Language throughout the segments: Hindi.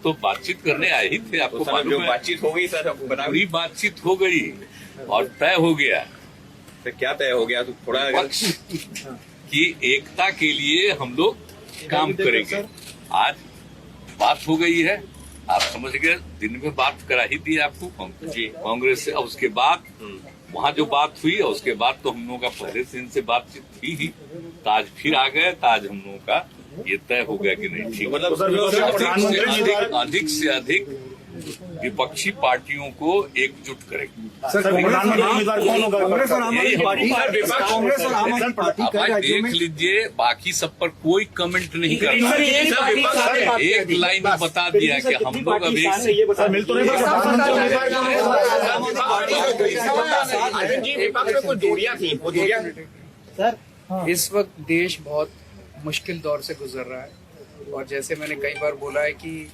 तो बातचीत करने आए ही थे, आपको मालूम है। बातचीत हो गई सर, पूरी बातचीत हो गई और तय हो गया। फिर क्या तय हो गया? तो थोड़ा पक्ष की एकता के लिए हम लोग काम करेंगे। आज बात हो गई है, आप समझ गए, दिन में बात करा ही दी आपको कांग्रेस से। और उसके बाद वहाँ जो बात हुई और उसके बाद तो हम लोगों का पहले से इनसे बातचीत थी ही। तो आज फिर आ गए, तो आज हम लोगों का ये तय हो गया कि नहीं ठीक, मतलब अधिक से अधिक विपक्षी पार्टियों को एकजुट करेंगे। अब देख लीजिए, बाकी सब पर कोई कमेंट नहीं करना। एक लाइन में बता दिया कि हम लोग अभी सर, इस वक्त देश बहुत मुश्किल दौर से गुजर रहा है और जैसे मैंने कई बार बोला है कि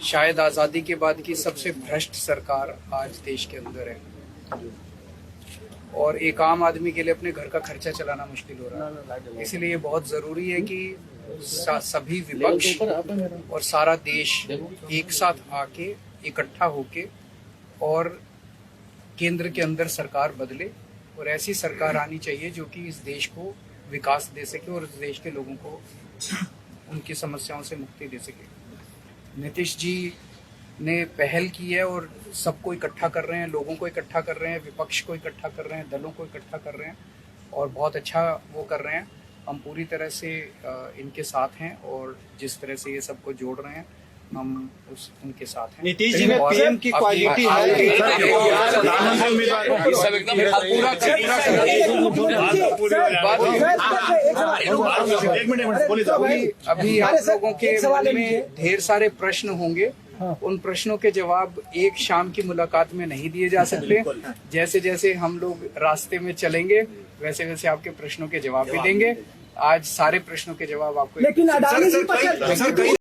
शायद आज़ादी के बाद की सबसे भ्रष्ट सरकार आज देश के अंदर है और एक आम आदमी के लिए अपने घर का खर्चा चलाना मुश्किल हो रहा है। इसलिए ये बहुत ज़रूरी है कि सभी विपक्ष और सारा देश एक साथ आके इकट्ठा होके और केंद्र के अंदर सरकार बदले और ऐसी सरकार आनी चाहिए जो कि इस देश को विकास दे सके और इस देश के लोगों को उनकी समस्याओं से मुक्ति दे सके। नीतीश जी ने पहल की है और सबको इकट्ठा कर रहे हैं, लोगों को इकट्ठा कर रहे हैं, विपक्ष को इकट्ठा कर रहे हैं, दलों को इकट्ठा कर रहे हैं और बहुत अच्छा वो कर रहे हैं। हम पूरी तरह से इनके साथ हैं और जिस तरह से ये सबको जोड़ रहे हैं हम उनके साथ हैं। नीतीश जी में पीएम की क्वालिटी अभी आप लोगों के मन में ढेर सारे प्रश्न होंगे, उन प्रश्नों के जवाब एक शाम की मुलाकात में नहीं दिए जा सकते। जैसे जैसे हम लोग रास्ते में चलेंगे वैसे वैसे आपके प्रश्नों के जवाब भी देंगे। आज सारे प्रश्नों के जवाब आपको लेकिन